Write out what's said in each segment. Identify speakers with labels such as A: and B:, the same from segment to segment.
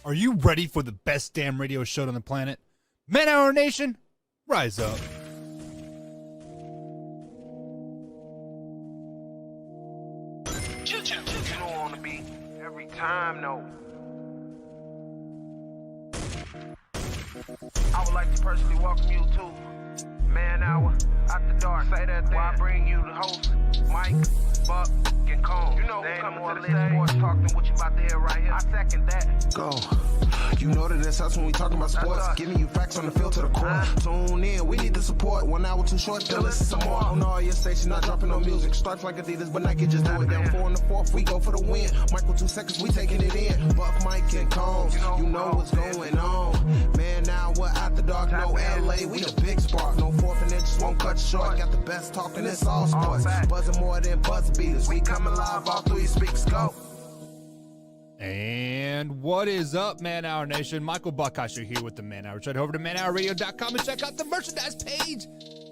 A: Are you ready for the best damn radio show on the planet? Man Hour Nation, rise up.
B: You don't want to be every time, no. I would like to personally welcome you to Man Hour After Dark. Say that thing. Why I bring you the host, Mike, Buck, and Cone. You know who's coming to the stage. Sports talk than what you about to hear right here. I second that.
C: Go. You know that it's us when we talking about sports. Giving you facts on the field to the core. Tune in, we need the support. 1 hour too short, still listen some more. On all your stations, not dropping no music. Stripes like Adidas, but Nike just do it. Down 4 in the 4th, we go for the win. Michael 2 seconds, we taking it in. Buck, Mike, and Combs, you know what's going on. Man, now we're After Dark, no LA, we the big spark. No 4th and inches, won't cut you short. Got the best talking, it's all sports. Buzzing more than buzz beaters. We coming live, all 3 speakers go.
A: And what is up, Man Hour Nation? Michael Buckheischer here with the Man Hour. Head over to manhourradio.com and check out the merchandise page.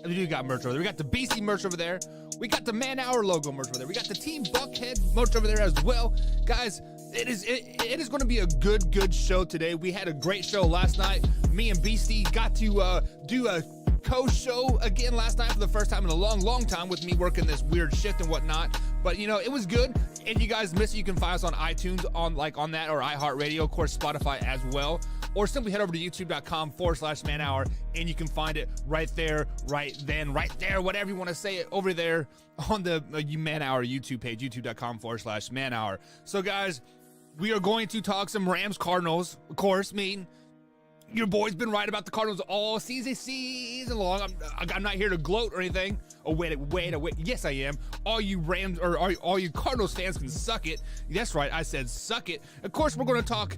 A: We do got merch over there. We got the BC merch over there. We got the Man Hour logo merch over there. We got the Team Buckhead merch over there as well. Guys, it is going to be a good show today. We had a great show last night. Me and Beastie got to do a co-show again last night for the first time in a long time with me working this weird shift and whatnot. But, you know, it was good. If you guys miss it, you can find us on iTunes, on that, or iHeartRadio, of course, Spotify as well. Or simply head over to youtube.com/Man Hour, and you can find it right there, right there, whatever you want to say it, over there on the Man Hour YouTube page, youtube.com/Man Hour. So, guys, we are going to talk some Rams Cardinals, of course. Your boy's been right about the Cardinals all season long. I'm not here to gloat or anything. Oh, wait. Yes, I am. All you Rams or all you Cardinals fans can suck it. That's right. I said suck it. Of course, we're going to talk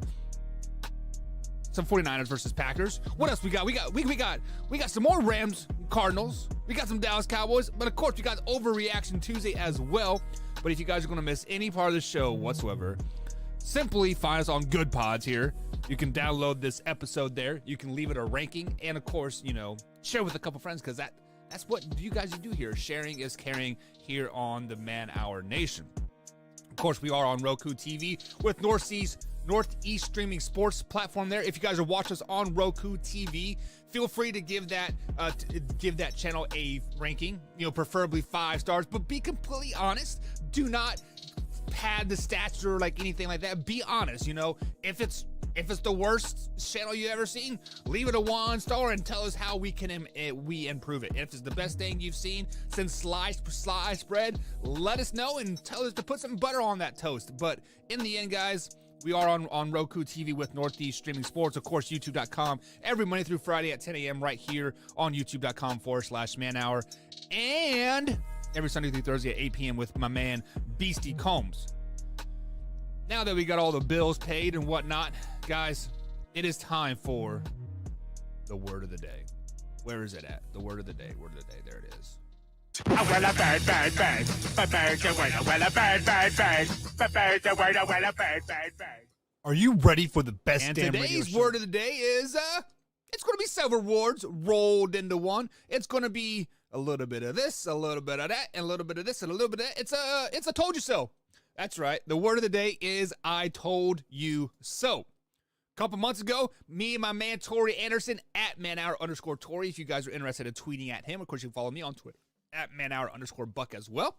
A: some 49ers versus Packers. What else we got? We got some more Rams Cardinals. We got some Dallas Cowboys. But of course, we got Overreaction Tuesday as well. But if you guys are going to miss any part of the show whatsoever, simply find us on Good Pods here. You can download this episode there. You can leave it a ranking. And, of course, you know, share with a couple friends because that's what you guys do here. Sharing is caring here on the Man Hour Nation. Of course, we are on Roku TV with Northeast Streaming Sports platform there. If you guys are watching us on Roku TV, feel free to give that channel a ranking, you know, preferably 5 stars. But be completely honest. Do not pad the stats or like anything like that. Be honest, you know. If it's the worst channel you've ever seen, leave it a 1 star and tell us how we can improve it. And if it's the best thing you've seen since sliced bread, let us know and tell us to put some butter on that toast. But in the end, guys, we are on Roku TV with Northeast Streaming Sports. Of course, youtube.com every Monday through Friday at 10 a.m. right here on youtube.com/Man Hour. And every Sunday through Thursday at 8 p.m. with my man, Beastie Combs. Now that we got all the bills paid and whatnot, guys, it is time for the word of the day. Where is it at? The word of the day. Word of the day. There it is.
D: Well, a bird. A bird's a word. Well, a bird. A bird's a word. Well, a bird.
A: Are you ready for the best
E: And
A: damn radio
E: today's
A: show?
E: word of the day is, it's going to be several words rolled into one. It's going to be a little bit of this, a little bit of that, and a little bit of this, and a little bit of that. It's a told you so. That's right. The word of the day is I told you so. A couple months ago, me and my man Tori Anderson at manhour_Tori. If you guys are interested in tweeting at him, of course you can follow me on Twitter at manhour_Buck as well.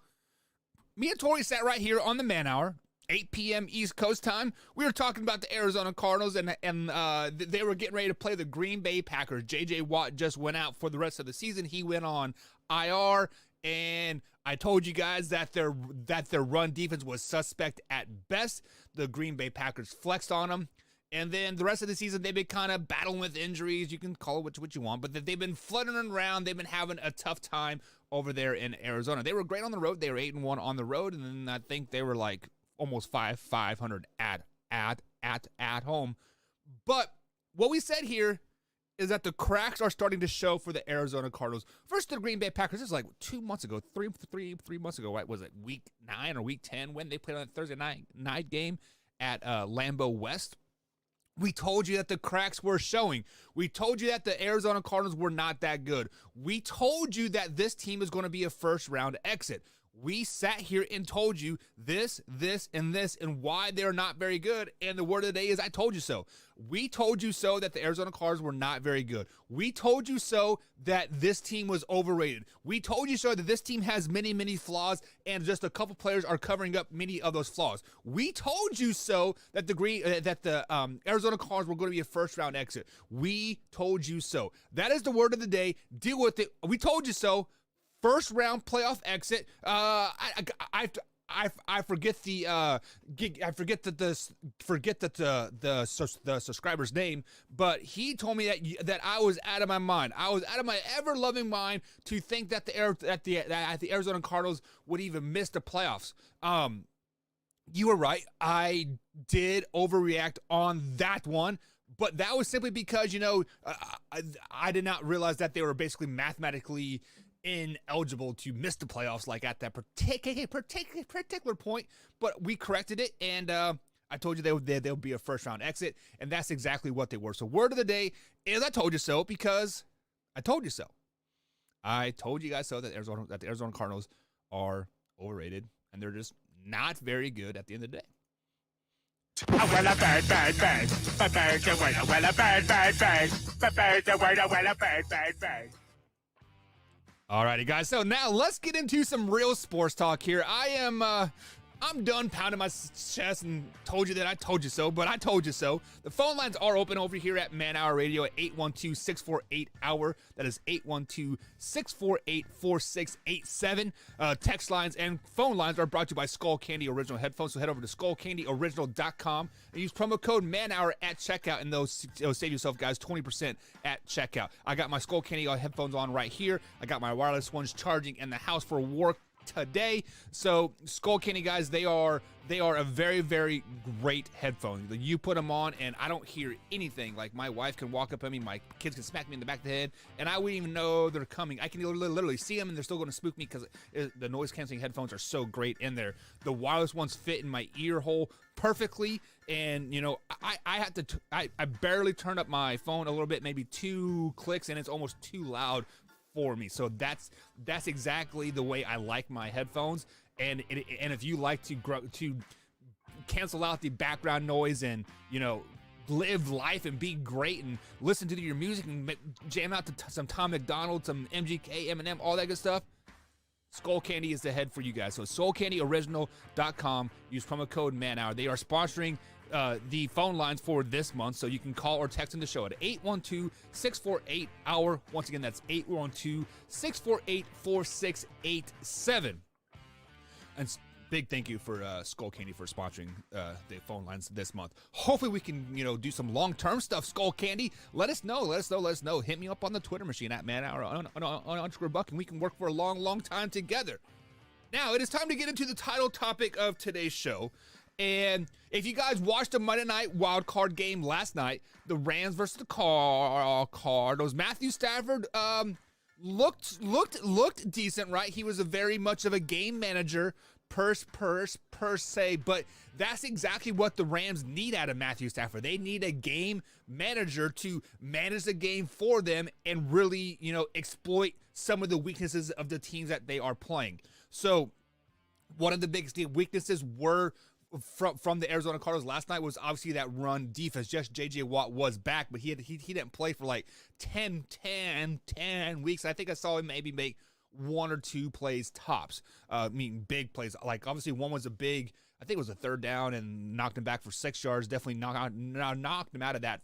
E: Me and Tori sat right here on the Man Hour, 8 p.m. East Coast time. We were talking about the Arizona Cardinals, and they were getting ready to play the Green Bay Packers. J.J. Watt just went out for the rest of the season. He went on IR, and I told you guys that their run defense was suspect at best. The Green Bay Packers flexed on them. And then the rest of the season, they've been kind of battling with injuries. You can call it what you want, but they've been fluttering around. They've been having a tough time over there in Arizona. They were great on the road. They were 8-1 on the road, and then I think they were like almost 500 at home. But what we said here is that the cracks are starting to show for the Arizona Cardinals. First, the Green Bay Packers. This is like 2 months ago, three months ago. Right? Was it week 9 or week 10 when they played on a Thursday night game at Lambeau West? We told you that the cracks were showing. We told you that the Arizona Cardinals were not that good. We told you that this team is going to be a first-round exit. We sat here and told you this, and this, and why they're not very good. And the word of the day is I told you so. We told you so that the Arizona Cardinals were not very good. We told you so that this team was overrated. We told you so that this team has many, many flaws, and just a couple players are covering up many of those flaws. We told you so that the Arizona Cardinals were going to be a first-round exit. We told you so. That is the word of the day. Deal with it. We told you so. First round playoff exit. I forget the subscriber's name, but he told me that I was out of my mind. I was out of my ever loving mind to think that the Arizona Cardinals would even miss the playoffs. You were right. I did overreact on that one. But that was simply because, I did not realize that they were basically mathematically ineligible to miss the playoffs, like at that particular point. But we corrected it, and I told you they'll be a first round exit, and that's exactly what they were. So word of the day is I told you so, because I told you so. I told you guys so that the Arizona Cardinals are overrated, and they're just not very good at the end of the day.
D: Well, a bird, bird, bird. A bird's a word, well, a bird, bird, bird. A bird's a word, well, a bird, bird, bird.
E: Alrighty, guys. So now let's get into some real sports talk here. I'm done pounding my chest and told you that I told you so, but I told you so. The phone lines are open over here at Man Hour Radio at 812-648-HOUR. That is 812-648-4687. Text lines and phone lines are brought to you by Skull Candy Original Headphones. So head over to skullcandyoriginal.com and use promo code MANHOUR at checkout, and it'll save yourself, guys, 20% at checkout. I got my Skull Candy headphones on right here. I got my wireless ones charging in the house for work today. So Skull Candy, guys, they are a very, very great headphone. You put them on and I don't hear anything. Like, my wife can walk up at me, my kids can smack me in the back of the head, and I wouldn't even know they're coming. I can literally see them, and they're still going to spook me because the noise canceling headphones are so great in there. The wireless ones fit in my ear hole perfectly, and I barely turn up my phone a little bit, maybe 2 clicks, and it's almost too loud for me. So that's exactly the way I like my headphones. And if you like to cancel out the background noise and live life and be great and listen to your music and jam out to some Tom McDonald, some MGK, Eminem, all that good stuff, Skull Candy is the head for you guys. So skullcandyoriginal.com. Use promo code MANHOUR. They are sponsoring the phone lines for this month, so you can call or text in the show at 812-648-HOUR. Once again, that's 812-648-4687. And big thank you for Skull Candy for sponsoring the phone lines this month. Hopefully we can, do some long-term stuff, Skull Candy. Let us know. Hit me up on the Twitter machine at ManHour on _Buck, and we can work for a long, long time together. Now, it is time to get into the title topic of today's show. And if you guys watched the Monday Night Wild Card game last night, the Rams versus the Cardinals, Matthew Stafford looked decent, right? He was very much of a game manager per se, but that's exactly what the Rams need out of Matthew Stafford. They need a game manager to manage the game for them and really, exploit some of the weaknesses of the teams that they are playing. So one of the biggest weaknesses were from the Arizona Cardinals last night was obviously that run defense. Just J.J. Watt was back, but he didn't play for like 10 weeks. I think I saw him maybe make 1 or 2 plays tops. Big plays. Like, obviously one was I think it was a 3rd down and knocked him back for 6 yards. Definitely knocked him out of that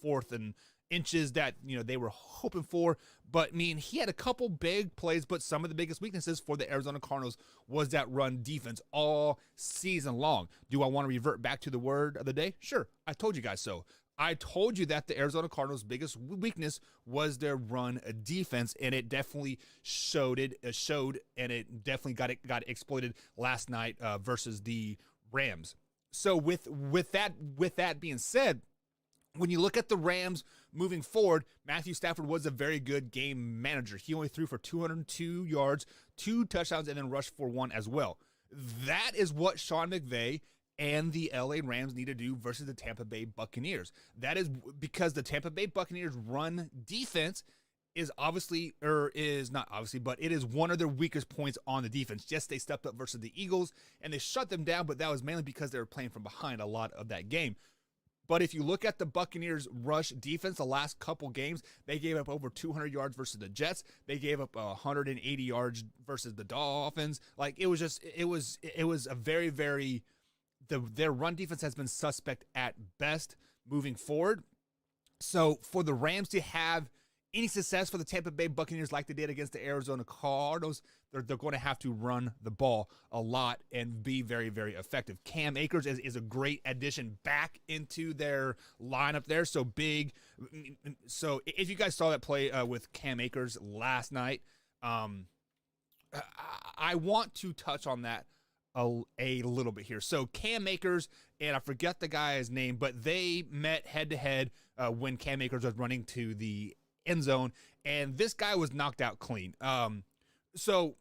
E: 4th and inches that they were hoping for. But he had a couple big plays, but some of the biggest weaknesses for the Arizona Cardinals was that run defense all season long. Do I want to revert back to the word of the day? Sure, I told you guys so. I told you that the Arizona Cardinals' biggest weakness was their run defense, and it definitely showed, and it definitely got exploited last night versus the Rams. So with that being said, when you look at the Rams moving forward, Matthew Stafford was a very good game manager. He only threw for 202 yards, 2 touchdowns, and then rushed for 1 as well. That is what Sean McVay and the LA Rams need to do versus the Tampa Bay Buccaneers. That is because the Tampa Bay Buccaneers run defense is obviously, or is not obviously, but it is one of their weakest points on the defense. Yes, they stepped up versus the Eagles and they shut them down, but that was mainly because they were playing from behind a lot of that game. But if you look at the Buccaneers rush defense, the last couple games, they gave up over 200 yards versus the Jets. They gave up 180 yards versus the Dolphins. Like, it was a very, very, their run defense has been suspect at best moving forward. So for the Rams to have any success for the Tampa Bay Buccaneers like they did against the Arizona Cardinals, they're going to have to run the ball a lot and be very, very effective. Cam Akers is a great addition back into their lineup there. So big. So if you guys saw that play with Cam Akers last night, I want to touch on that a little bit here. So Cam Akers, and I forget the guy's name, but they met head-to-head when Cam Akers was running to the end zone, and this guy was knocked out clean. So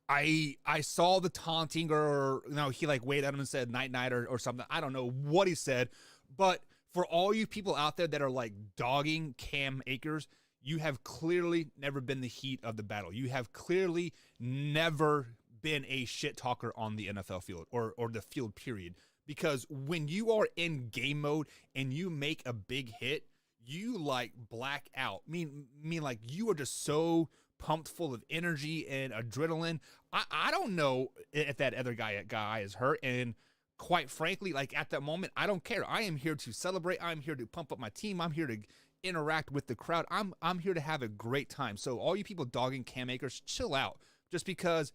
E: I saw the taunting, or he like waved at him and said night or something. I don't know what he said, but for all you people out there that are like dogging Cam Akers, you have clearly never been the heat of the battle. You have clearly never been a shit talker on the NFL field or the field period, because when you are in game mode and you make a big hit, you like black out. Mean like you are just so pumped full of energy and adrenaline. I don't know if that other guy is hurt, and quite frankly, like at that moment, I don't care. I am here to celebrate. I'm here to pump up my team. I'm here to interact with the crowd. I'm here to have a great time. So all you people dogging Cam Akers, chill out. Just because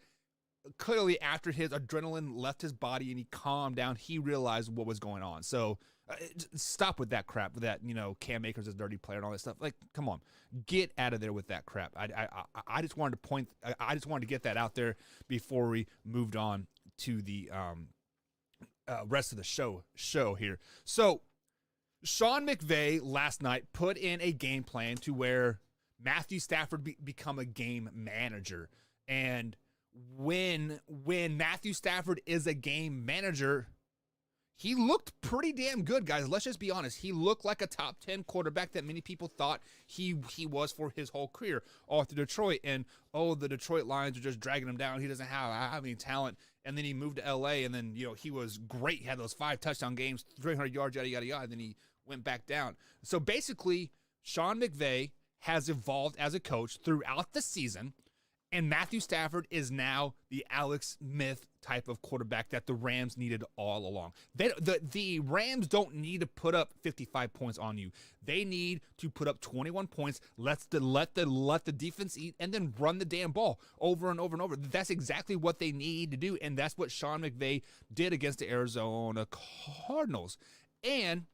E: clearly after his adrenaline left his body and he calmed down, he realized what was going on. So stop with that crap, with that, Cam Akers is a dirty player and all that stuff. Like, come on, get out of there with that crap. I just wanted to get that out there before we moved on to the rest of the show here. So Sean McVay last night put in a game plan to where Matthew Stafford become a game manager. And when Matthew Stafford is a game manager, he looked pretty damn good, guys. Let's just be honest. He looked like a top 10 quarterback that many people thought he was for his whole career, all through Detroit. And, the Detroit Lions are just dragging him down. He doesn't have any talent. And then he moved to L.A., and then, he was great. He had those 5 touchdown games, 300 yards, yada, yada, yada. And then he went back down. So basically, Sean McVay has evolved as a coach throughout the season. And Matthew Stafford is now the Alex Smith type of quarterback that the Rams needed all along. The Rams don't need to put up 55 points on you. They need to put up 21 points, let the defense eat, and then run the damn ball over and over and over. That's exactly what they need to do, and that's what Sean McVay did against the Arizona Cardinals. And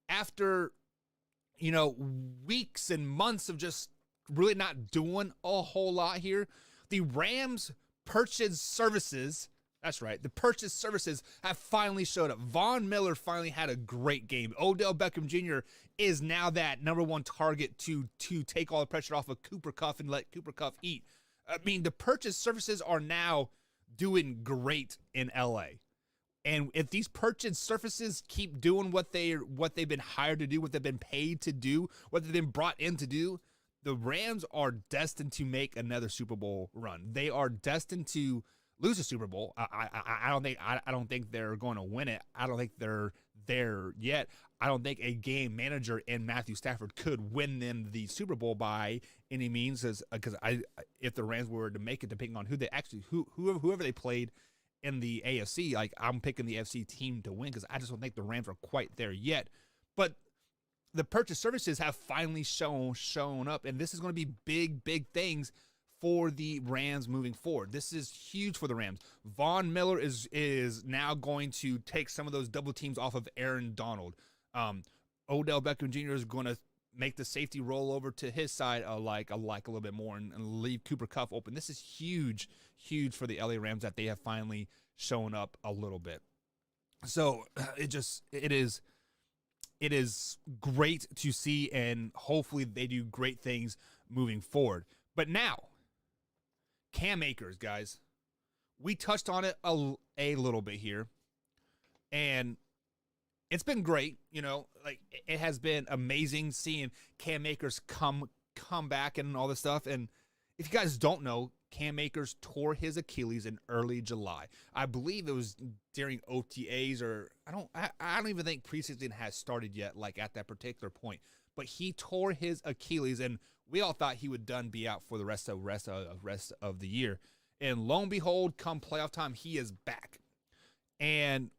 E: after, weeks and months of just really not doing a whole lot here, the Rams purchase services, that's right, the purchase services have finally showed up. Von Miller finally had a great game. Odell Beckham Jr. is now that number one target to take all the pressure off of Cooper Kupp and let Cooper Kupp eat. I mean, the purchase services are now doing great in LA. And if these purchase services keep doing what they've been hired to do, what they've been paid to do, what they've been brought in to do, the Rams are destined to make another Super Bowl run. They are destined to lose a Super Bowl. I don't think they're going to win it. I don't think they're there yet. I don't think a game manager in Matthew Stafford could win them the Super Bowl by any means. Because if the Rams were to make it, depending on whoever they played in the AFC, like I'm picking the AFC team to win because I just don't think the Rams are quite there yet. But the purchase services have finally shown up, and this is going to be big things for the Rams moving forward. This is huge for the Rams. Von Miller is now going to take some of those double teams off of Aaron Donald. Odell Beckham Jr. is going to make the safety roll over to his side a little bit more and leave Cooper Kupp open. This is huge for the LA Rams that they have finally shown up a little bit. So it is great to see, and hopefully they do great things moving forward. But now, Cam Akers, guys, we touched on it a little bit here, and it's been great. Like it has been amazing seeing Cam Akers come come back and all this stuff. And if you guys don't know, Cam Akers tore his Achilles in early July. I believe it was during OTAs, or I don't even think preseason has started yet, like at that particular point. But he tore his Achilles, and we all thought he would be out for the rest of the year. And lo and behold, come playoff time, he is back. And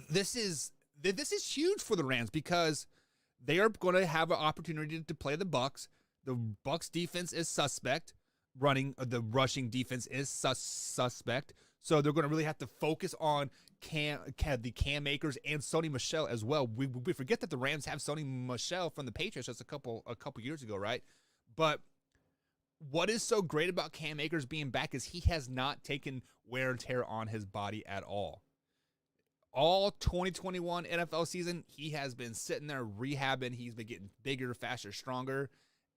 E: this is huge for the Rams because they are going to have an opportunity to play the Bucs. The Bucs defense is suspect. The rushing defense is suspect. So they're going to really have to focus on the Cam Akers and Sony Michel as well. We forget that the Rams have Sony Michel from the Patriots just a couple years ago, right? But what is so great about Cam Akers being back is he has not taken wear and tear on his body at all. All 2021 NFL season, he has been sitting there rehabbing. He's been getting bigger, faster, stronger.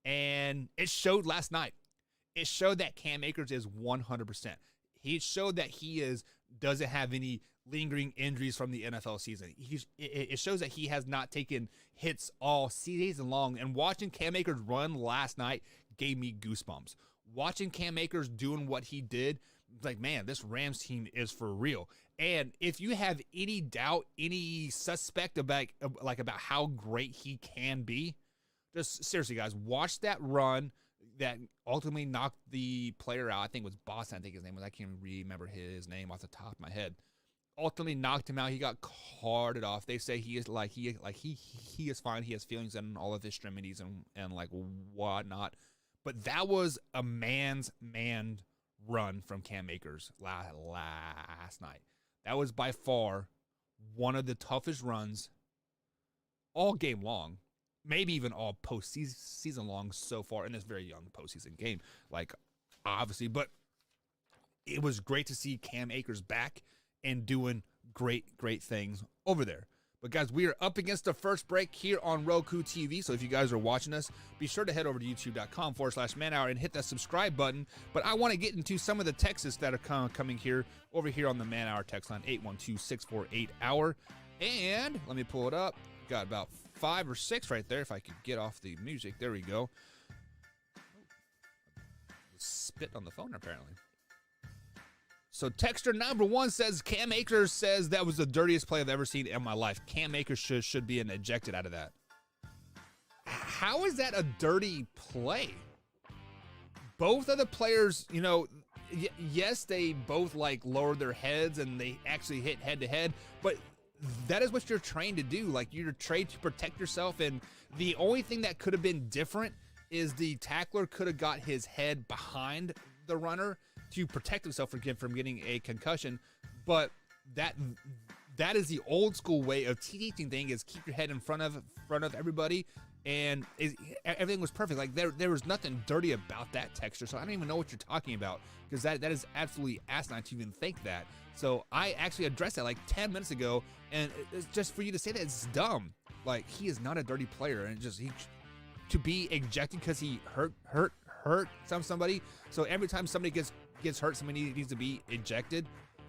E: And it showed last night. It showed that Cam Akers is 100%. He showed that he doesn't have any lingering injuries from the NFL season. It shows that he has not taken hits all season long. And watching Cam Akers run last night gave me goosebumps. Watching Cam Akers doing what he did, like, man, this Rams team is for real. And if you have any doubt, any suspect about how great he can be, just seriously, guys, watch that run that ultimately knocked the player out. I think it was Boston, I think his name was. I can't remember his name off the top of my head. Ultimately knocked him out. He got carted off. They say he is he is fine. He has feelings in all of his extremities and like whatnot. But that was a man run from Cam Akers last night. That was by far one of the toughest runs all game long. Maybe even all postseason long so far in this very young postseason game. Like, obviously, but it was great to see Cam Akers back and doing great things over there. But guys, we are up against the first break here on Roku TV. So if you guys are watching us, be sure to head over to youtube.com/manhour and hit that subscribe button. But I want to get into some of the texts that are coming here over here on the Man Hour text line, 812-648-HOUR. And let me pull it up. Got about 5 or 6 right there. If I could get off the music. There we go. Spit on the phone, apparently. So texter number 1 says, Cam Akers says that was the dirtiest play I've ever seen in my life. Cam Akers should be ejected out of that. How is that a dirty play? Both of the players, yes, they both like lowered their heads and they actually hit head to head, but that is what you're trained to do. Like, you're trained to protect yourself, and the only thing that could have been different is the tackler could have got his head behind the runner to protect himself from getting a concussion. But that is the old school way of teaching thing, is keep your head in front of everybody, and everything was perfect. Like, there was nothing dirty about that texture, so I don't even know what you're talking about, because that is absolutely asinine to even think that. So I actually addressed that like 10 minutes ago, and it's just for you to say that, it's dumb. Like, he is not a dirty player, and to be ejected because he hurt somebody. So every time somebody gets hurt, somebody needs to be ejected.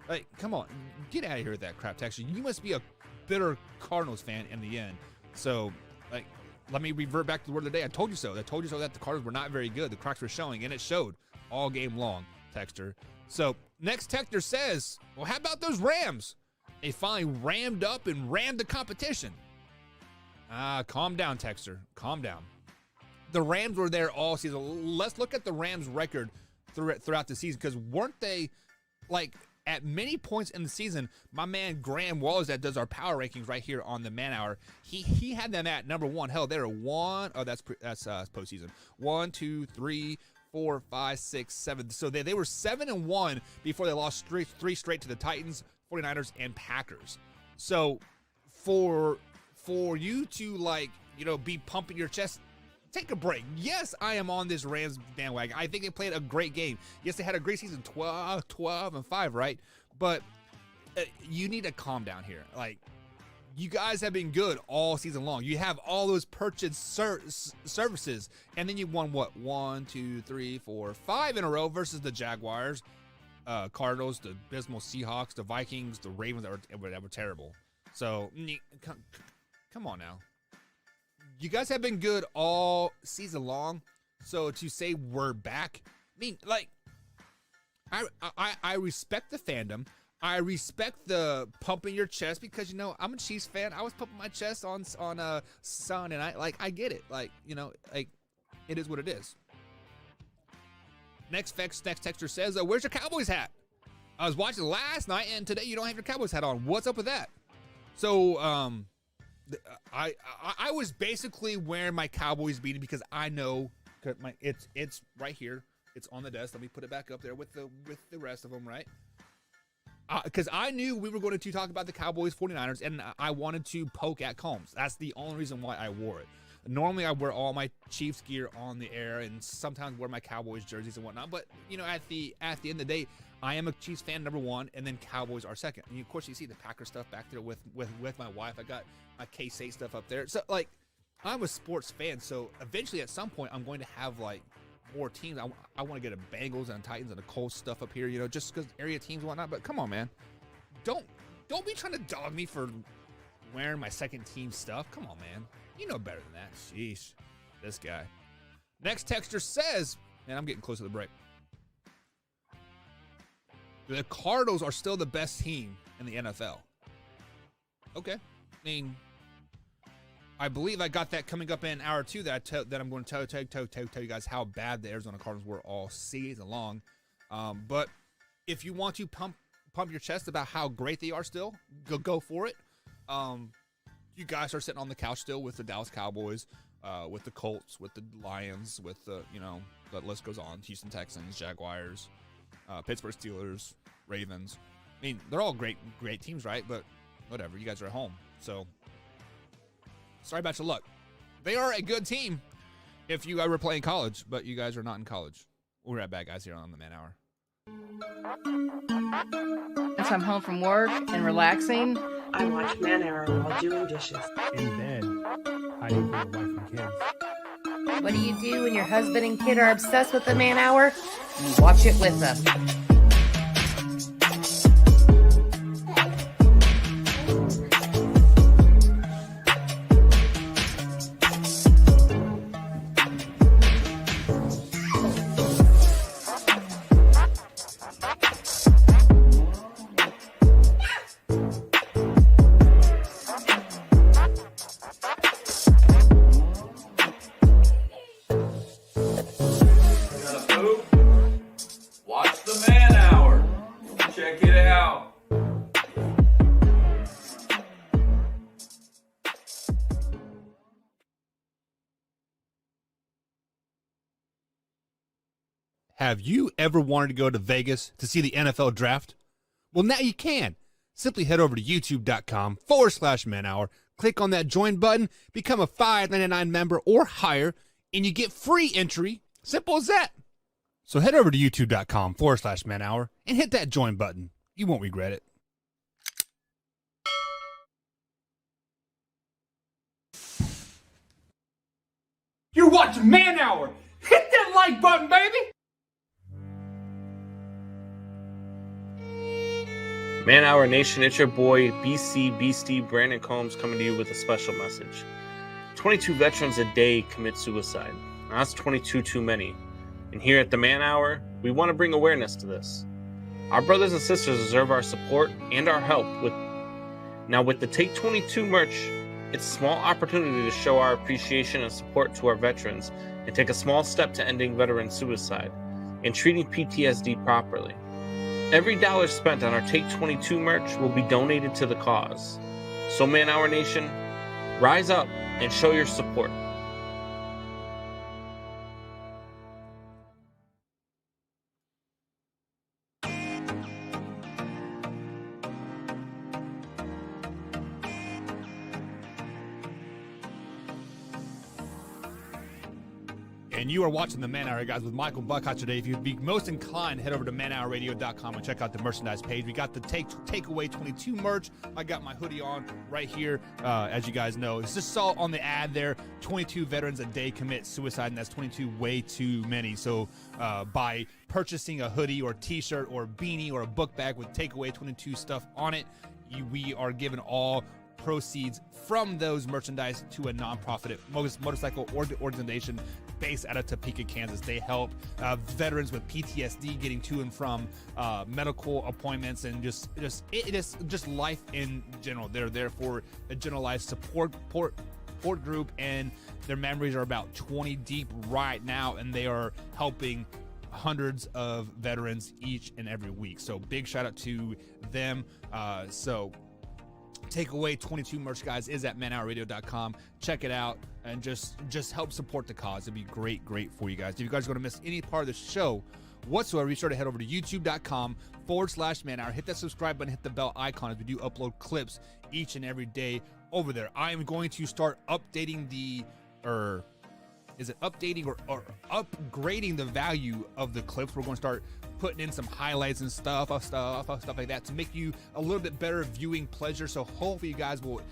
E: Like, come on, get out of here with that crap texture. You must be a bitter Cardinals fan in the end. So, like, let me revert back to the word of the day. I told you so. I told you so that the Cardinals were not very good. The cracks were showing, and it showed all game long, texter. So next texter says, well, how about those Rams? They finally rammed up and rammed the competition. Calm down, texter. Calm down. The Rams were there all season. Let's look at the Rams' record throughout the season, because weren't they, like, at many points in the season, my man Graham Wallace, that does our power rankings right here on the Man Hour, he had them at number 1. Hell, they were that's postseason. 1, 2, 3, 4, 5, 6, 7. So they were 7-1 before they lost three straight to the Titans, 49ers, and Packers. So for you to, be pumping your chest, take a break. Yes, I am on this Rams bandwagon. I think they played a great game. Yes, they had a great season, 12-5, right? But you need to calm down here. Like, you guys have been good all season long. You have all those purchased services, and then you won what? 1, 2, 3, 4, 5 in a row versus the Jaguars, Cardinals, the abysmal Seahawks, the Vikings, the Ravens that were terrible. So come on now. you guys have been good all season long. So to say we're back, I mean, like, I respect the fandom. I respect the pumping your chest because, you know, I'm a Chiefs fan. I was pumping my chest on Sunday night. Like, I get it. Like, you know, like, it is what it is. Next texter says, where's your Cowboys hat? I was watching last night, and today you don't have your Cowboys hat on. What's up with that? So, I was basically wearing my Cowboys beanie because I know it's right here. It's on the desk. Let me put it back up there with the rest of them, right? Because I knew we were going to talk about the Cowboys 49ers, and I wanted to poke at Combs. That's the only reason why I wore it. Normally, I wear all my Chiefs gear on the air and sometimes wear my Cowboys jerseys and whatnot. But, you know, at the end of the day, I am a Chiefs fan, number one, and then Cowboys are second. And, of course, you see the Packer stuff back there with my wife. I got my K-State stuff up there. So, like, I'm a sports fan. So, eventually, at some point, I'm going to have, like, more teams. I want to get a Bengals and a Titans and a Colts stuff up here, you know, just because area teams and whatnot. But come on, man. Don't be trying to dog me for wearing my second team stuff. Come on, man. You know better than that. Sheesh. This guy. Next texter says, and I'm getting close to the break, the Cardinals are still the best team in the NFL. Okay. I mean, I believe I got that coming up in hour 2 that I'm going to tell you guys how bad the Arizona Cardinals were all season long. But if you want to pump your chest about how great they are still, go for it. You guys are sitting on the couch still with the Dallas Cowboys, with the Colts, with the Lions, with the, you know, the list goes on. Houston Texans, Jaguars, Pittsburgh Steelers, Ravens. I mean, they're all great teams, right? But whatever, you guys are at home. So, sorry about your luck. They are a good team if you were playing college, but you guys are not in college. We'll be right back, guys, here on the Man Hour.
F: If I'm home from work and relaxing,
G: I watch Man Hour while doing dishes.
H: In bed, hiding from your wife and kids.
F: what do you do when your husband and kid are obsessed with the Man Hour? You watch it with them.
E: Have you ever wanted to go to Vegas to see the NFL draft? Well, now you can. Simply head over to youtube.com/manhour, click on that join button, become a $5.99 member or higher, and you get free entry. Simple as that. So head over to youtube.com/manhour and hit that join button. You won't regret it.
D: You're watching Man Hour. Hit that like button, baby.
I: Man Hour Nation, it's your boy BC Beastie Brandon Combs coming to you with a special message. 22 veterans a day commit suicide. Now, that's 22 too many. And here at the Man Hour, we want to bring awareness to this. Our brothers and sisters deserve our support and our help. With the Take 22 merch, it's a small opportunity to show our appreciation and support to our veterans and take a small step to ending veteran suicide and treating PTSD properly. Every dollar spent on our Take 22 merch will be donated to the cause. So Man Hour Nation, rise up and show your support.
E: And you are watching the Man Hour, guys, with Michael Buckott today. If you'd be most inclined, head over to manhourradio.com and check out the merchandise page. We got the Takeaway 22 merch. I got my hoodie on right here, as you guys know. It's just saw on the ad there, 22 veterans a day commit suicide, and that's 22 way too many. So by purchasing a hoodie or t-shirt or beanie or a book bag with Takeaway 22 stuff on it, we are giving all proceeds from those merchandise to a non-profit motorcycle organization based out of Topeka, Kansas. They help veterans with PTSD getting to and from medical appointments and just life in general. They're there for a generalized support group, and their members are about 20 deep right now, and they are helping hundreds of veterans each and every week. So big shout out to them. So Takeaway 22 merch, guys, is at manhourradio.com. Check it out and just help support the cause. It'd be great for you guys. If you guys are going to miss any part of the show whatsoever, be sure to head over to youtube.com/manhour. Hit that subscribe button, hit the bell icon, as we do upload clips each and every day over there. I am going to start updating upgrading the value of the clips. We're going to start putting in some highlights and stuff like that to make you a little bit better viewing pleasure. So hopefully you guys will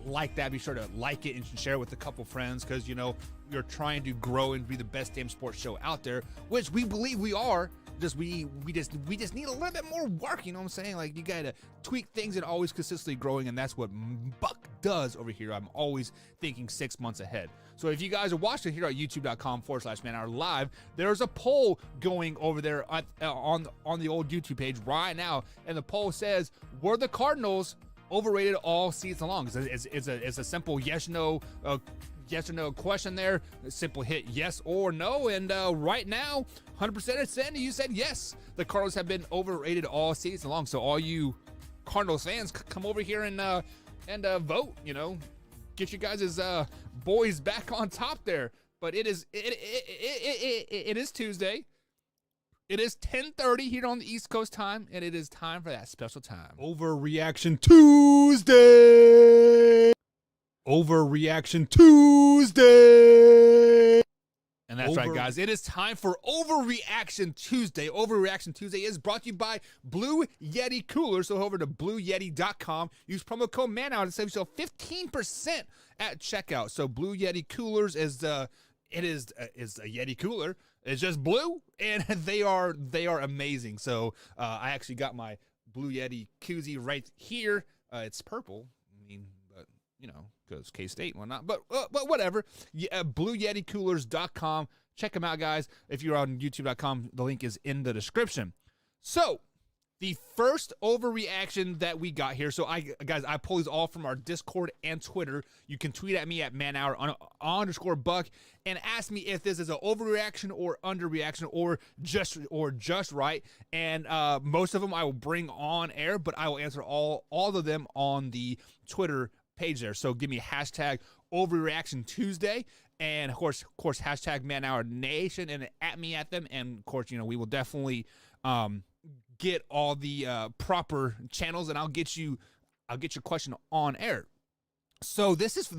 E: like that. Be sure to like it and share it with a couple friends, because you know you're trying to grow and be the best damn sports show out there, which we believe we are. We just need a little bit more work, you know what I'm saying? Like, you gotta tweak things and always consistently growing, and that's what Buck does over here. I'm always thinking 6 months ahead. So if you guys are watching here at youtube.com/manhour live, there's a poll going over there on the old YouTube page right now, and the poll says, were the Cardinals overrated all season long? It's a simple yes or no question there. A simple hit yes or no, and right now 100% of Sandy, you said yes, the Cardinals have been overrated all season long. So all you Cardinals fans, come over here and vote, you know, get you guys' boys back on top there. But it is Tuesday. It is 10:30 here on the East Coast time, and it is time for that special time. Overreaction Tuesday. Overreaction Tuesday. And that's right, guys. It is time for Overreaction Tuesday. Overreaction Tuesday is brought to you by Blue Yeti Coolers. So over to blueyeti.com. Use promo code MANHOUR to save yourself 15% at checkout. So Blue Yeti Coolers is a Yeti cooler. It's just blue, and they are amazing. So I actually got my Blue Yeti koozie right here. It's purple. I mean, but you know, because K-State and whatnot, but whatever. Yeah, BlueYetiCoolers.com. Check them out, guys. If you're on YouTube.com, the link is in the description. So, the first overreaction that we got here. So, I pull these all from our Discord and Twitter. You can tweet at me at manhour_buck and ask me if this is an overreaction or underreaction or just right. And most of them I will bring on air, but I will answer all of them on the Twitter page there. So give me hashtag Overreaction Tuesday, and of course hashtag ManHourNation, and at me at them. And of course, you know, we will definitely get all the proper channels, and I'll get your question on air. So this is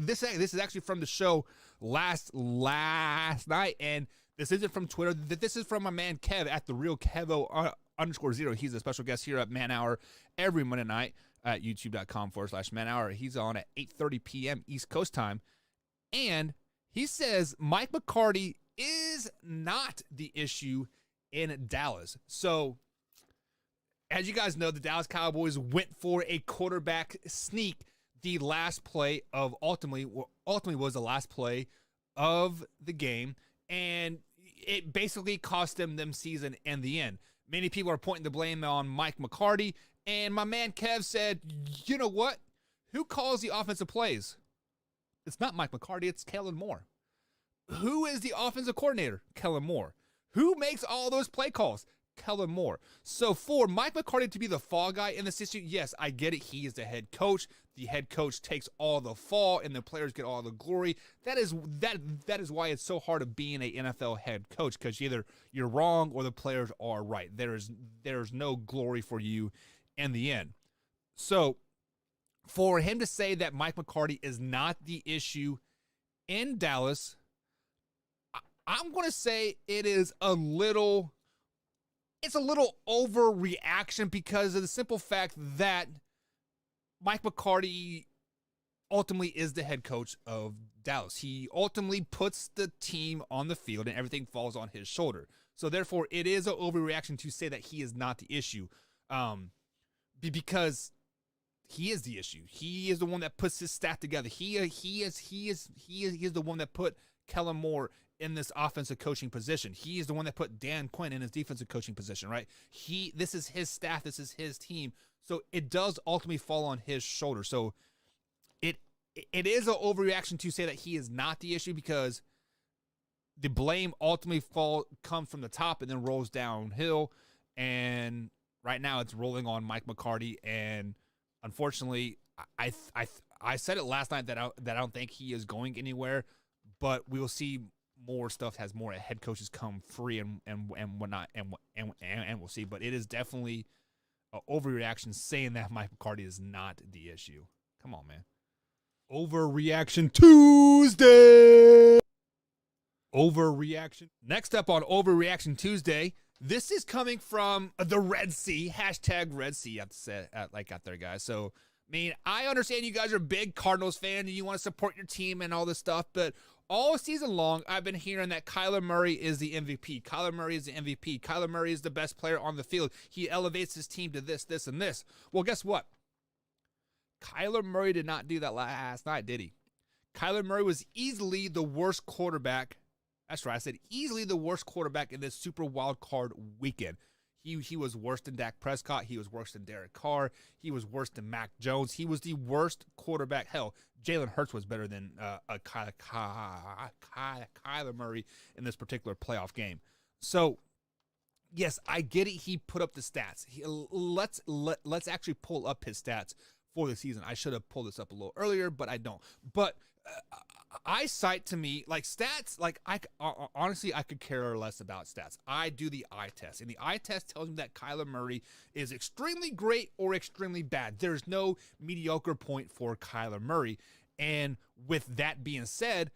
E: actually from the show last night, and this isn't from Twitter. This is from my man Kev at the real Kevo _0. He's a special guest here at ManHour every Monday night at youtube.com/manhour. He's on at 8:30 p.m. East Coast time. And he says Mike McCarty is not the issue in Dallas. So, as you guys know, the Dallas Cowboys went for a quarterback sneak. The last play of ultimately was the last play of the game, and it basically cost them season in the end. Many people are pointing the blame on Mike McCarty, and my man Kev said, you know what? Who calls the offensive plays? It's not Mike McCarty, it's Kellen Moore. Who is the offensive coordinator? Kellen Moore. Who makes all those play calls? Kellen Moore. So for Mike McCarty to be the fall guy in this issue, yes, I get it. He is the head coach. The head coach takes all the fall, and the players get all the glory. That is why it's so hard of being an NFL head coach, because either you're wrong or the players are right. There's no glory for you in the end. So for him to say that Mike McCarty is not the issue in Dallas, I'm going to say it's a little overreaction, because of the simple fact that Mike McCarty ultimately is the head coach of Dallas. He ultimately puts the team on the field, and everything falls on his shoulder. So therefore, it is an overreaction to say that he is not the issue, because he is the issue. He is the one that puts his staff together. He is the one that put Kellen Moore in this offensive coaching position. He is the one that put Dan Quinn in his defensive coaching position, right? This is his staff. This is his team. So it does ultimately fall on his shoulders. So it is an overreaction to say that he is not the issue, because the blame ultimately comes from the top and then rolls downhill. And right now it's rolling on Mike McCarty. And unfortunately, I said it last night that I don't think he is going anywhere, but we will see more stuff as more head coaches come free and whatnot, and we'll see. But it is definitely an overreaction saying that Mike McCarty is not the issue. Come on, man. Overreaction Tuesday. Overreaction. Next up on Overreaction Tuesday, this is coming from the Red Sea. Hashtag Red Sea. I have to say it like out there, guys. So, I mean, I understand you guys are big Cardinals fans and you want to support your team and all this stuff, but all season long, I've been hearing that Kyler Murray is the MVP. Kyler Murray is the MVP. Kyler Murray is the best player on the field. He elevates his team to this, this, and this. Well, guess what? Kyler Murray did not do that last night, did he? Kyler Murray was easily the worst quarterback. That's right. I said easily the worst quarterback in this super wild card weekend. He was worse than Dak Prescott. He was worse than Derek Carr. He was worse than Mac Jones. He was the worst quarterback. Hell, Jalen Hurts was better than Kyler Murray in this particular playoff game. So, yes, I get it. He put up the stats. Let's actually pull up his stats for the season. I should have pulled this up a little earlier, but I don't. But eyesight to me, like stats, like honestly, I could care less about stats. I do the eye test, and the eye test tells me that Kyler Murray is extremely great or extremely bad. There's no mediocre point for Kyler Murray. And with that being said,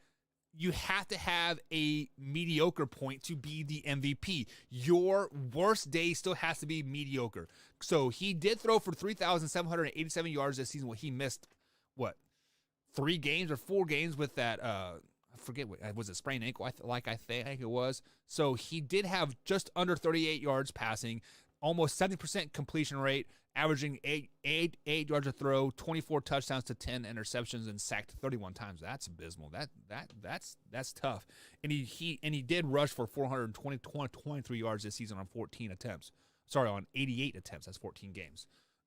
E: you have to have a mediocre point to be the MVP. Your worst day still has to be mediocre. So he did throw for 3,787 yards this season. Well, he missed, what, 3 games or 4 games with that, I forget, what was it, sprained ankle, I think it was. So he did have just under 38 yards passing, almost 70% completion rate, averaging 8 yards a throw, 24 touchdowns to 10 interceptions, and sacked 31 times. That's abysmal. That's tough. And he did rush for 423 yards this season on 14 attempts. Sorry, on 88 attempts. That's 14 games.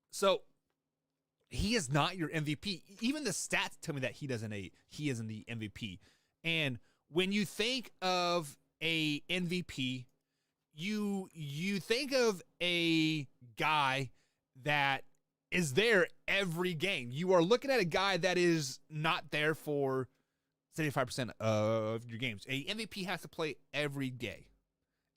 E: So he is not your MVP. Even the stats tell me that he isn't the MVP. And when you think of a MVP, you think of a guy that is there every game. You are looking at a guy that is not there for 75% of your games. A MVP has to play every day.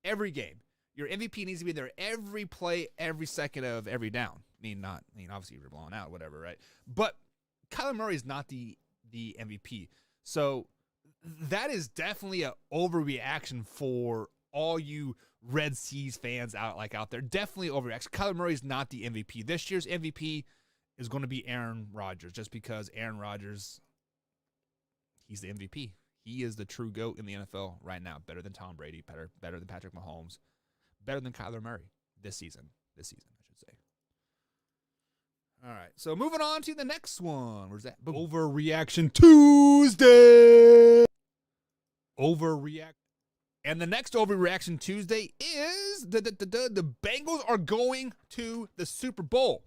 E: Every game. Your MVP needs to be there every play, every second of every down. Obviously you're blowing out, whatever, right? But Kyler Murray is not the MVP. So that is definitely an overreaction for all you Red Seas fans out there. Definitely overreaction. Kyler Murray is not the MVP. This year's MVP is going to be Aaron Rodgers, just because Aaron Rodgers, he's the MVP. He is the true GOAT in the NFL right now. Better than Tom Brady, better than Patrick Mahomes, better than Kyler Murray this season, I should say. All right, so moving on to the next one. Where's that? Boom. Overreaction Tuesday. Overreact. And the next Overreaction Tuesday is the Bengals are going to the Super Bowl.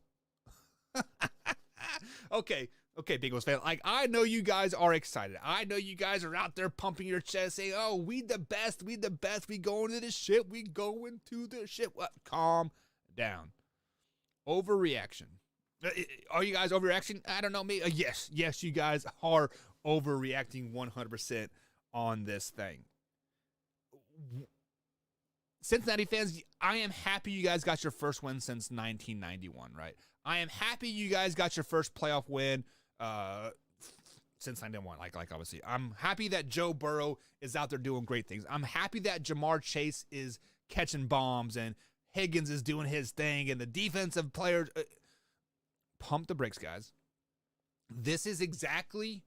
E: Okay, Bengals fan. I know you guys are excited. I know you guys are out there pumping your chest, saying, "Oh, we the best. We going to the ship. We going to the ship." What? Calm down. Overreaction. Are you guys overreacting? I don't know. Me. Yes, you guys are overreacting 100% on this thing. Cincinnati fans, I am happy you guys got your first win since 1991, right? I am happy you guys got your first playoff win since 91, like obviously. I'm happy that Joe Burrow is out there doing great things. I'm happy that Jamar Chase is catching bombs and Higgins is doing his thing and the defensive players. Pump the brakes, guys. This is exactly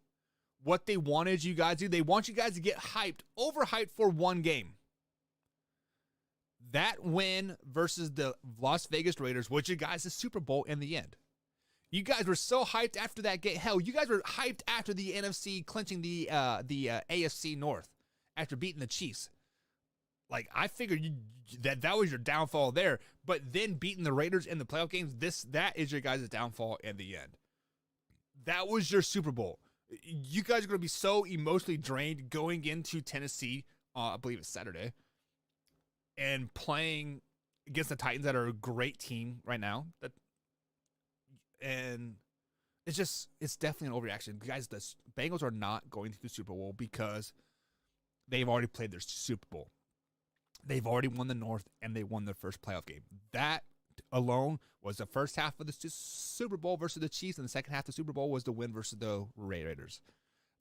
E: what they wanted you guys to do. They want you guys to get overhyped for one game. That win versus the Las Vegas Raiders, which you guys is Super Bowl in the end. You guys were so hyped after that game. Hell, you guys were hyped after the NFC clinching the AFC North after beating the Chiefs. Like, I figured that was your downfall there, but then beating the Raiders in the playoff games, that is your guys' downfall in the end. That was your Super Bowl. You guys are going to be so emotionally drained going into Tennessee, I believe it's Saturday, and playing against the Titans that are a great team right now. And it's definitely an overreaction. Guys, the Bengals are not going to the Super Bowl because they've already played their Super Bowl. They've already won the North, and they won their first playoff game. That alone was the first half of the Super Bowl versus the Chiefs, and the second half of the Super Bowl was the win versus the Raiders.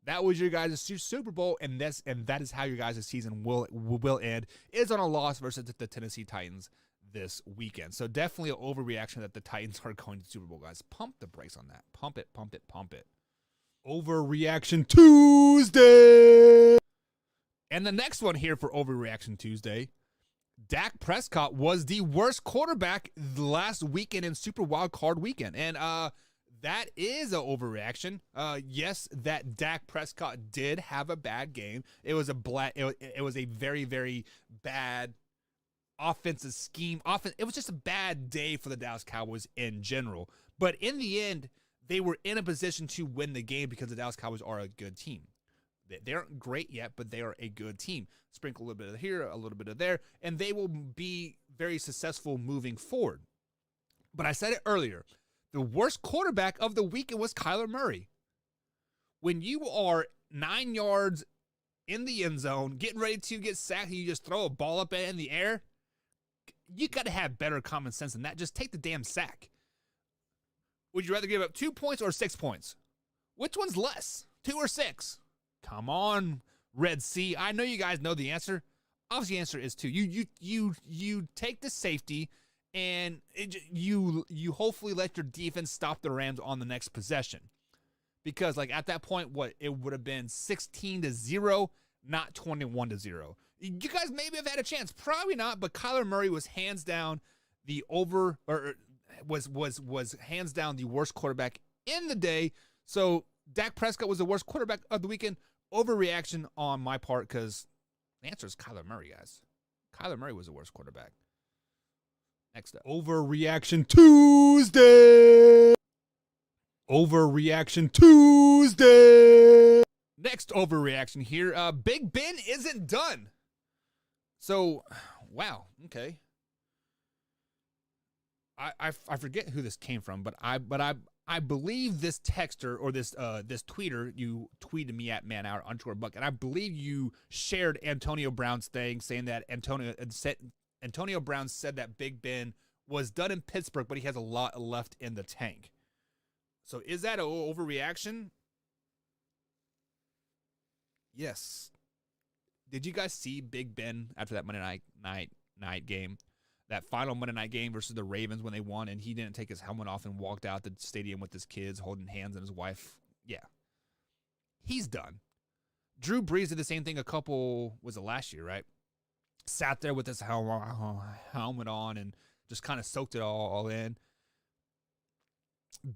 E: That was your guys' Super Bowl, and that is how your guys' season will end. Is on a loss versus the Tennessee Titans this weekend. So definitely an overreaction that the Titans are going to the Super Bowl, guys. Pump the brakes on that. Pump it, pump it, pump it. Overreaction Tuesday. And the next one here for Overreaction Tuesday, Dak Prescott was the worst quarterback last weekend in Super Wild Card weekend. And that is an overreaction. Yes, that Dak Prescott did have a bad game. It was a very, very bad offensive scheme. It was just a bad day for the Dallas Cowboys in general. But in the end, they were in a position to win the game because the Dallas Cowboys are a good team. They aren't great yet, but they are a good team. Sprinkle a little bit of here, a little bit of there, and they will be very successful moving forward. But I said it earlier, the worst quarterback of the weekend was Kyler Murray. When you are 9 yards in the end zone, getting ready to get sacked, and you just throw a ball up in the air, you got to have better common sense than that. Just take the damn sack. Would you rather give up 2 points or 6 points? Which one's less, 2 or 6? Come on, Red Sea. I know you guys know the answer. Obviously, the answer is 2. You take the safety, and you hopefully let your defense stop the Rams on the next possession. Because, like, at that point, it would have been 16-0, not 21-0. You guys maybe have had a chance. Probably not, but Kyler Murray was hands down was hands down the worst quarterback in the day. So Dak Prescott was the worst quarterback of the weekend. Overreaction on my part because the answer is Kyler Murray, guys. Kyler Murray was the worst quarterback. Next up. Overreaction Tuesday. Overreaction Tuesday. Next overreaction here. Big Ben isn't done. So, wow. Okay. I forget who this came from, but I believe this texter or this tweeter, you tweeted me at @manhour_buck, and I believe you shared Antonio Brown's thing saying that Antonio Brown said that Big Ben was done in Pittsburgh, but he has a lot left in the tank. So is that an overreaction? Yes. Did you guys see Big Ben after that Monday night game? That final Monday night game versus the Ravens when they won, and he didn't take his helmet off and walked out the stadium with his kids holding hands and his wife. Yeah. He's done. Drew Brees did the same thing was it last year, right? Sat there with his helmet on and just kind of soaked it all in.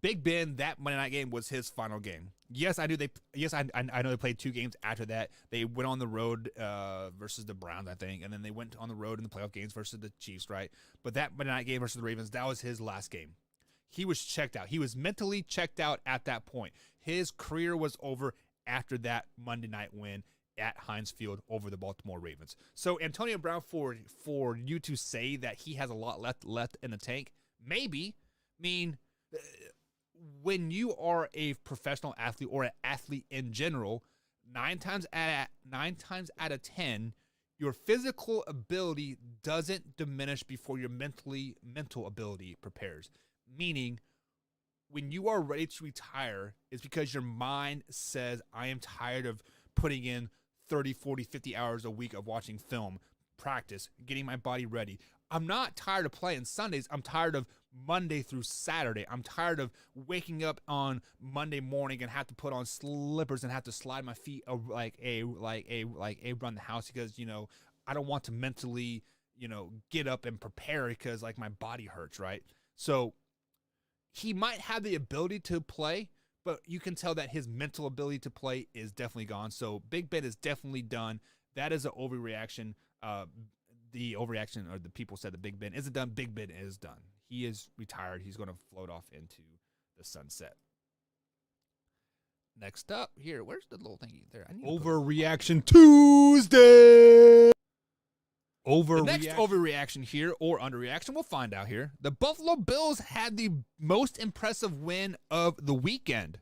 E: Big Ben, that Monday night game was his final game. Yes, I know they played 2 games after that. They went on the road versus the Browns, I think, and then they went on the road in the playoff games versus the Chiefs, right? But that Monday night game versus the Ravens, that was his last game. He was checked out. He was mentally checked out at that point. His career was over after that Monday night win at Heinz Field over the Baltimore Ravens. So Antonio Brown, for you to say that he has a lot left in the tank, maybe. I mean, when you are a professional athlete or an athlete in general, 9 times out of 10, your physical ability doesn't diminish before your mental ability prepares. Meaning, when you are ready to retire, it's because your mind says, I am tired of putting in 30, 40, 50 hours a week of watching film, practice, getting my body ready. I'm not tired of playing Sundays. I'm tired of Monday through Saturday. I'm tired of waking up on Monday morning and have to put on slippers and have to slide my feet like a run the house because, I don't want to mentally, get up and prepare because like my body hurts, right? So he might have the ability to play, but you can tell that his mental ability to play is definitely gone. So Big Ben is definitely done. That is an overreaction. The overreaction, or the people said that Big Ben isn't done. Big Ben is done. He is retired. He's going to float off into the sunset. Next up here, where's the little thingy there? I need
A: Overreaction Tuesday.
E: The next overreaction here, or underreaction, we'll find out here. The Buffalo Bills had the most impressive win of the weekend.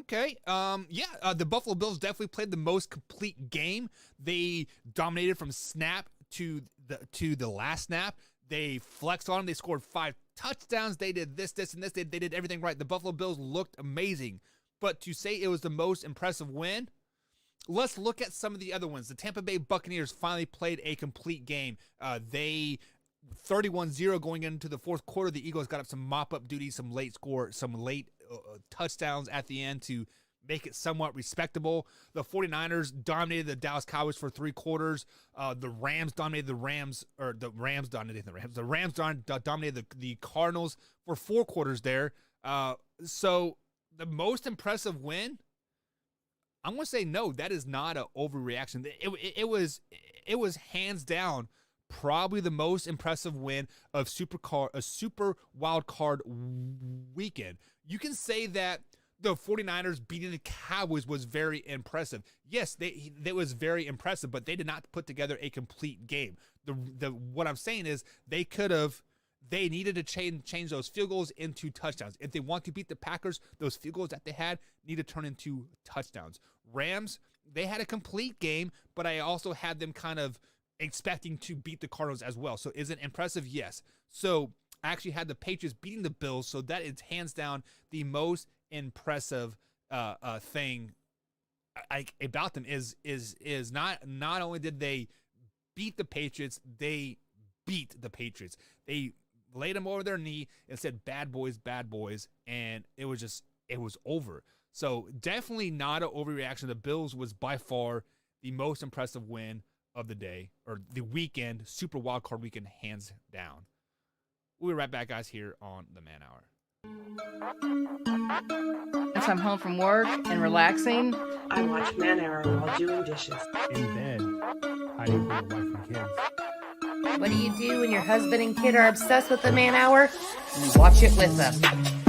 E: Okay, the Buffalo Bills definitely played the most complete game. They dominated from snap to the last snap. They flexed on them. They scored 5 touchdowns. They did this, and this. They did everything right. The Buffalo Bills looked amazing. But to say it was the most impressive win, let's look at some of the other ones. The Tampa Bay Buccaneers finally played a complete game. They 31-0 going into the fourth quarter. The Eagles got up some mop-up duty, some late touchdowns at the end to make it somewhat respectable. The 49ers dominated the Dallas Cowboys for 3 quarters. The Rams dominated the Rams dominated the Cardinals for 4 quarters there. So the most impressive win, I'm going to say no, that is not an overreaction. It was hands down probably the most impressive win of a super wild card weekend. You can say that the 49ers beating the Cowboys was very impressive. Yes, that was very impressive, but they did not put together a complete game. What I'm saying is they needed to change those field goals into touchdowns. If they want to beat the Packers, those field goals that they had need to turn into touchdowns. Rams, they had a complete game, but I also had them kind of expecting to beat the Cardinals as well. So is it impressive? Yes. So I actually had the Patriots beating the Bills, so that is hands down the most impressive thing about them is not only did they beat the Patriots, they beat the Patriots. They laid them over their knee and said, bad boys, and it was over. So definitely not an overreaction. The Bills was by far the most impressive win of the day, or the weekend, super wild card weekend, hands down. We'll be right back, guys, here on the Man Hour.
F: Once I'm home from work and relaxing,
G: I watch Man Hour while doing dishes.
H: In bed, hiding from the wife and kids.
F: what do you do when your husband and kid are obsessed with the Man Hour? You watch it with them.